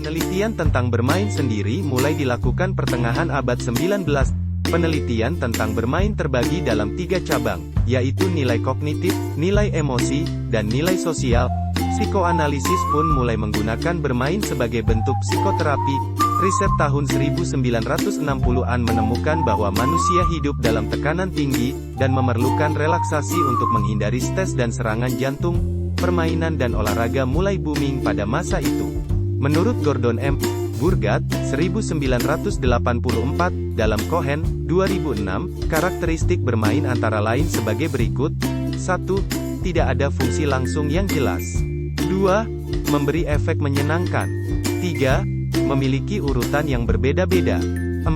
Penelitian tentang bermain sendiri mulai dilakukan pertengahan abad 19. Penelitian tentang bermain terbagi dalam 3 cabang, yaitu nilai kognitif, nilai emosi, dan nilai sosial. Psikoanalisis pun mulai menggunakan bermain sebagai bentuk psikoterapi. Riset tahun 1960-an menemukan bahwa manusia hidup dalam tekanan tinggi, dan memerlukan relaksasi untuk menghindari stres dan serangan jantung. Permainan dan olahraga mulai booming pada masa itu. Menurut Gordon M. Burgat, 1984, dalam Cohen, 2006, karakteristik bermain antara lain sebagai berikut. 1. Tidak ada fungsi langsung yang jelas. 2. Memberi efek menyenangkan. 3. Memiliki urutan yang berbeda-beda. 4.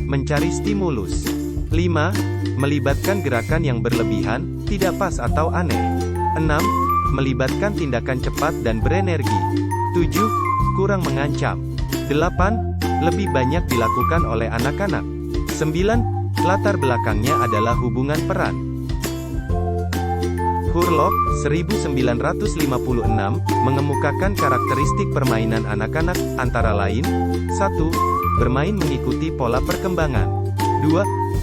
Mencari stimulus. 5. Melibatkan gerakan yang berlebihan, tidak pas atau aneh. 6. Melibatkan tindakan cepat dan berenergi. 7. Kurang mengancam. 8. Lebih banyak dilakukan oleh anak-anak. 9. Latar belakangnya adalah hubungan peran. Hurlock, 1956, mengemukakan karakteristik permainan anak-anak, antara lain, 1. Bermain mengikuti pola perkembangan. 2.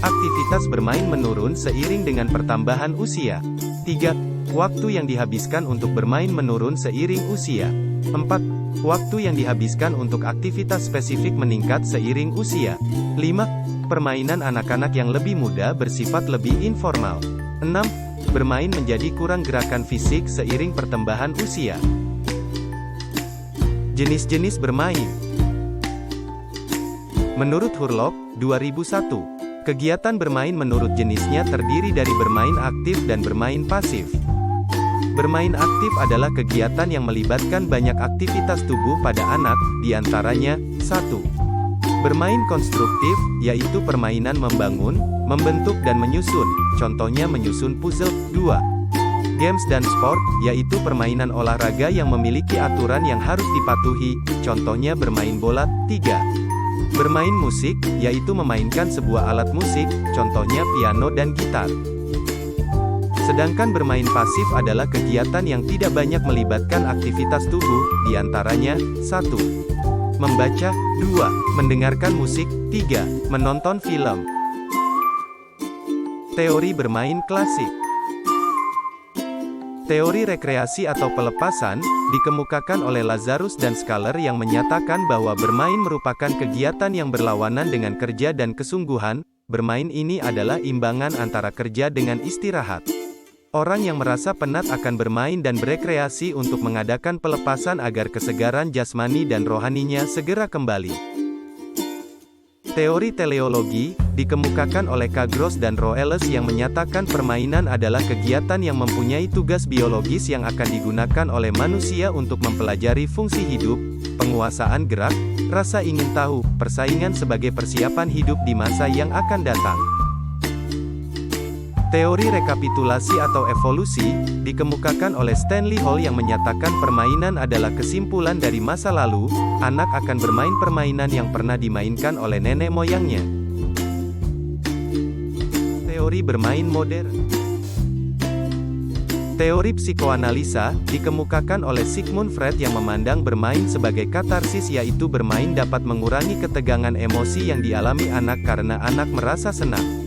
Aktivitas bermain menurun seiring dengan pertambahan usia. 3. Waktu yang dihabiskan untuk bermain menurun seiring usia. 4. Waktu yang dihabiskan untuk aktivitas spesifik meningkat seiring usia. 5. Permainan anak-anak yang lebih muda bersifat lebih informal. 6. Bermain menjadi kurang gerakan fisik seiring pertambahan usia. Jenis-jenis bermain. Menurut Hurlock, 2001, kegiatan bermain menurut jenisnya terdiri dari bermain aktif dan bermain pasif. Bermain aktif adalah kegiatan yang melibatkan banyak aktivitas tubuh pada anak, diantaranya, 1. Bermain konstruktif, yaitu permainan membangun, membentuk dan menyusun, contohnya menyusun puzzle. 2. Games dan sport, yaitu permainan olahraga yang memiliki aturan yang harus dipatuhi, contohnya bermain bola. 3. Bermain musik, yaitu memainkan sebuah alat musik, contohnya piano dan gitar. Sedangkan bermain pasif adalah kegiatan yang tidak banyak melibatkan aktivitas tubuh, diantaranya, 1. Membaca. 2. Mendengarkan musik. 3. Menonton film. Teori bermain klasik. Teori rekreasi atau pelepasan, dikemukakan oleh Lazarus dan Schaller yang menyatakan bahwa bermain merupakan kegiatan yang berlawanan dengan kerja dan kesungguhan. Bermain ini adalah imbangan antara kerja dengan istirahat. Orang yang merasa penat akan bermain dan berekreasi untuk mengadakan pelepasan agar kesegaran jasmani dan rohaninya segera kembali. Teori teleologi, dikemukakan oleh K. Gross dan Roeles yang menyatakan permainan adalah kegiatan yang mempunyai tugas biologis yang akan digunakan oleh manusia untuk mempelajari fungsi hidup, penguasaan gerak, rasa ingin tahu, persaingan sebagai persiapan hidup di masa yang akan datang. Teori rekapitulasi atau evolusi, dikemukakan oleh Stanley Hall yang menyatakan permainan adalah kesimpulan dari masa lalu, anak akan bermain permainan yang pernah dimainkan oleh nenek moyangnya. Teori bermain modern. Teori psikoanalisa, dikemukakan oleh Sigmund Freud yang memandang bermain sebagai katarsis, yaitu bermain dapat mengurangi ketegangan emosi yang dialami anak karena anak merasa senang.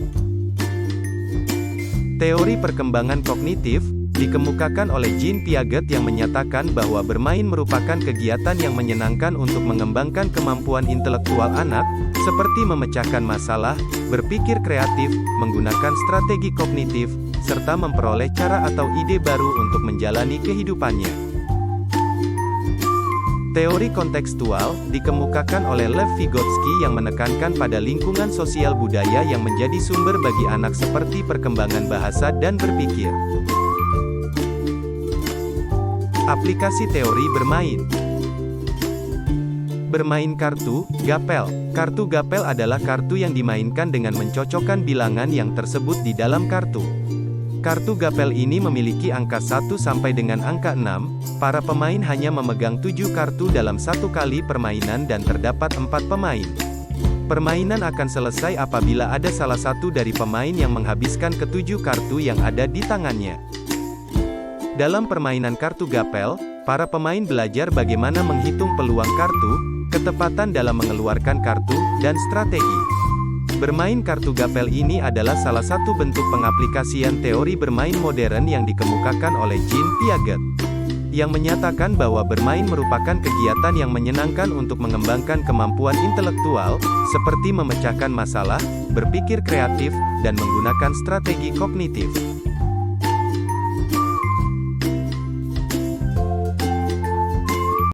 Teori perkembangan kognitif, dikemukakan oleh Jean Piaget yang menyatakan bahwa bermain merupakan kegiatan yang menyenangkan untuk mengembangkan kemampuan intelektual anak, seperti memecahkan masalah, berpikir kreatif, menggunakan strategi kognitif, serta memperoleh cara atau ide baru untuk menjalani kehidupannya. Teori kontekstual, dikemukakan oleh Lev Vygotsky yang menekankan pada lingkungan sosial budaya yang menjadi sumber bagi anak seperti perkembangan bahasa dan berpikir. Aplikasi teori bermain. Bermain kartu, gapel. Kartu gapel adalah kartu yang dimainkan dengan mencocokkan bilangan yang tersebut di dalam kartu. Kartu gapel ini memiliki angka 1 sampai dengan angka 6, para pemain hanya memegang 7 kartu dalam satu kali permainan dan terdapat 4 pemain. Permainan akan selesai apabila ada salah satu dari pemain yang menghabiskan ke-7 kartu yang ada di tangannya. Dalam permainan kartu gapel, para pemain belajar bagaimana menghitung peluang kartu, ketepatan dalam mengeluarkan kartu, dan strategi. Bermain kartu gapel ini adalah salah satu bentuk pengaplikasian teori bermain modern yang dikemukakan oleh Jean Piaget, yang menyatakan bahwa bermain merupakan kegiatan yang menyenangkan untuk mengembangkan kemampuan intelektual, seperti memecahkan masalah, berpikir kreatif, dan menggunakan strategi kognitif.